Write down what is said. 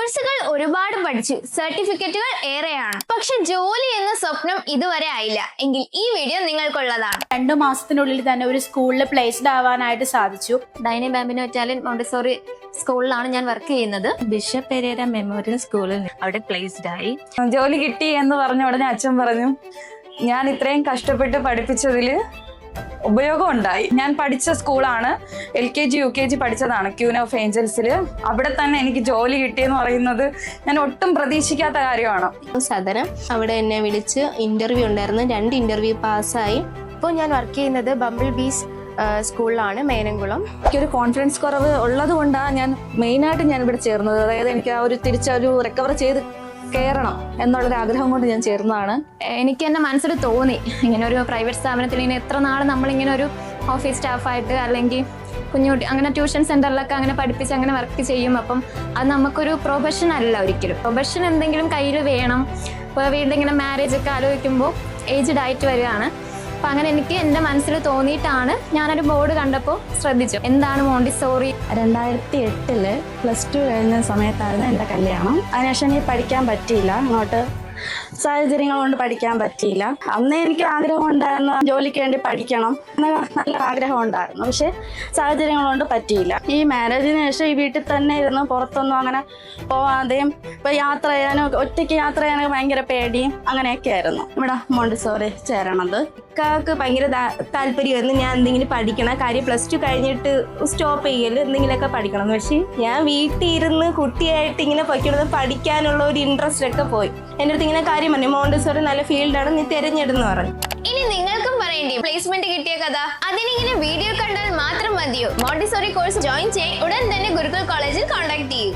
കോഴ്സുകൾ ഒരുപാട് പഠിച്ചു, സർട്ടിഫിക്കറ്റുകൾ ഏറെയാണ്. പക്ഷെ ജോലി എന്ന സ്വപ്നം ഇതുവരെ ആയില്ല എങ്കിൽ ഈ വീഡിയോ നിങ്ങൾക്കുള്ളതാണ്. 2 മാസത്തിനുള്ളിൽ തന്നെ ഒരു സ്കൂളിൽ പ്ലേസ്ഡ് ആവാനായിട്ട് സാധിച്ചു. ഡൈനി ബാമ്പിനോ ഇറ്റാലിയൻ മോണ്ടിസോറി സ്കൂളിലാണ് ഞാൻ വർക്ക് ചെയ്യുന്നത്. ബിഷപ്പ് പെരേര മെമ്മോറിയൽ സ്കൂളിൽ അവിടെ പ്ലേസ്ഡ് ആയി. ജോലി കിട്ടി എന്ന് പറഞ്ഞ ഉടനെ അച്ഛൻ പറഞ്ഞു, ഞാൻ ഇത്രയും കഷ്ടപ്പെട്ട് പഠിപ്പിച്ചതിൽ ഉപയോഗം ഉണ്ടായി. ഞാൻ പഠിച്ച സ്കൂളാണ്, LKG UKG പഠിച്ചതാണ് ക്യൂൻ ഓഫ് ഏഞ്ചൽസിൽ. അവിടെ തന്നെ എനിക്ക് ജോലി കിട്ടിയെന്ന് പറയുന്നത് ഞാൻ ഒട്ടും പ്രതീക്ഷിക്കാത്ത കാര്യമാണ്. സദനം അവിടെ എന്നെ വിളിച്ച് ഇന്റർവ്യൂ ഉണ്ടായിരുന്നു. 2 ഇന്റർവ്യൂ പാസ്സായി. ഇപ്പോൾ ഞാൻ വർക്ക് ചെയ്യുന്നത് ബംബിൾ ബീസ് സ്കൂളിലാണ്, മേനംകുളം. എനിക്കൊരു കോൺഫിഡൻസ് കുറവ് ഉള്ളത് കൊണ്ടാണ് ഞാൻ മെയിനായിട്ട് ഞാൻ ഇവിടെ ചേർന്നത്. അതായത് എനിക്ക് ആ ഒരു തിരിച്ചൊരു റിക്കവർ ചെയ്ത് കയറണം എന്നുള്ളൊരു ആഗ്രഹം കൊണ്ട് ഞാൻ ചേർന്നതാണ്. എനിക്ക് എൻ്റെ മനസ്സിൽ തോന്നി, ഇങ്ങനെ ഒരു പ്രൈവറ്റ് സ്ഥാപനത്തിൽ ഇങ്ങനെ എത്ര നാൾ നമ്മളിങ്ങനെ ഒരു ഓഫീസ് സ്റ്റാഫായിട്ട് അല്ലെങ്കിൽ കുഞ്ഞുകുട്ടി അങ്ങനെ ട്യൂഷൻ സെൻ്ററിലൊക്കെ അങ്ങനെ പഠിപ്പിച്ച് അങ്ങനെ വർക്ക് ചെയ്യും. അപ്പം അത് നമുക്കൊരു പ്രൊഫഷൻ അല്ല ഒരിക്കലും. പ്രൊഫഷൻ എന്തെങ്കിലും കയ്യിൽ വേണം. ഇപ്പോൾ വീട്ടിലിങ്ങനെ മാരേജ് ഒക്കെ ആലോചിക്കുമ്പോൾ ഏജ്ഡ് ആയിട്ട് വരികയാണ്. അപ്പം അങ്ങനെ എനിക്ക് എൻ്റെ മനസ്സിൽ തോന്നിയിട്ടാണ് ഞാനൊരു ബോർഡ് കണ്ടപ്പോൾ ശ്രദ്ധിച്ചു, എന്താണ് മോണ്ടിസോറി. 2008 +2 കഴിഞ്ഞ സമയത്തായിരുന്നു എൻ്റെ കല്യാണം. അതിനുശേഷം എനിക്ക് പഠിക്കാൻ പറ്റിയില്ല, അങ്ങോട്ട് സാഹചര്യങ്ങൾ കൊണ്ട് പഠിക്കാൻ പറ്റിയില്ല. അന്ന് എനിക്ക് ആഗ്രഹം ഉണ്ടായിരുന്നു ജോലിക്ക് വേണ്ടി പഠിക്കണം എന്ന നല്ല ആഗ്രഹം ഉണ്ടായിരുന്നു. പക്ഷെ സാഹചര്യങ്ങൾ കൊണ്ട് പറ്റിയില്ല. ഈ മാരേജിന് ശേഷം ഈ വീട്ടിൽ തന്നെ ഇരുന്ന് പുറത്തൊന്നും അങ്ങനെ പോവാതെയും ഇപ്പം യാത്ര ചെയ്യാനും ഒറ്റയ്ക്ക് യാത്ര ചെയ്യാനൊക്കെ ഭയങ്കര പേടിയും അങ്ങനെയൊക്കെ ആയിരുന്നു ഇവിടെ മോണ്ടിസോറി ചേരണത്. ഇക്കാക്ക് ഭയങ്കര താല്പര്യമായിരുന്നു ഞാൻ എന്തെങ്കിലും പഠിക്കണം. കാര്യം +2 കഴിഞ്ഞിട്ട് സ്റ്റോപ്പ് ചെയ്യല്, എന്തെങ്കിലുമൊക്കെ പഠിക്കണം. പക്ഷേ ഞാൻ വീട്ടിൽ ഇരുന്ന് കുട്ടിയായിട്ട് ഇങ്ങനെ പൊയ്ക്കുന്നത് പഠിക്കാനുള്ള ഒരു ഇൻട്രസ്റ്റ് ഒക്കെ പോയി. എൻ്റെ അടുത്ത് ഇങ്ങനെ കാര്യം പറഞ്ഞു, മോണ്ടിസോറി നല്ല ഫീൽഡാണ്, നീ തിരഞ്ഞെടുന്ന് പറഞ്ഞു. ഇനി നിങ്ങൾക്കും പറയേണ്ടി പ്ലേസ്മെന്റ് കിട്ടിയ കഥ. അതിനിങ്ങനെ വീഡിയോ കണ്ടാൽ മാത്രം മതിയോ? മോണ്ടിസോറി കോഴ്സ് ജോയിൻ ചെയ്യാൻ ഉടൻ തന്നെ ഗുരുകുൽ കോളേജിൽ കോൺടാക്ട് ചെയ്യൂ.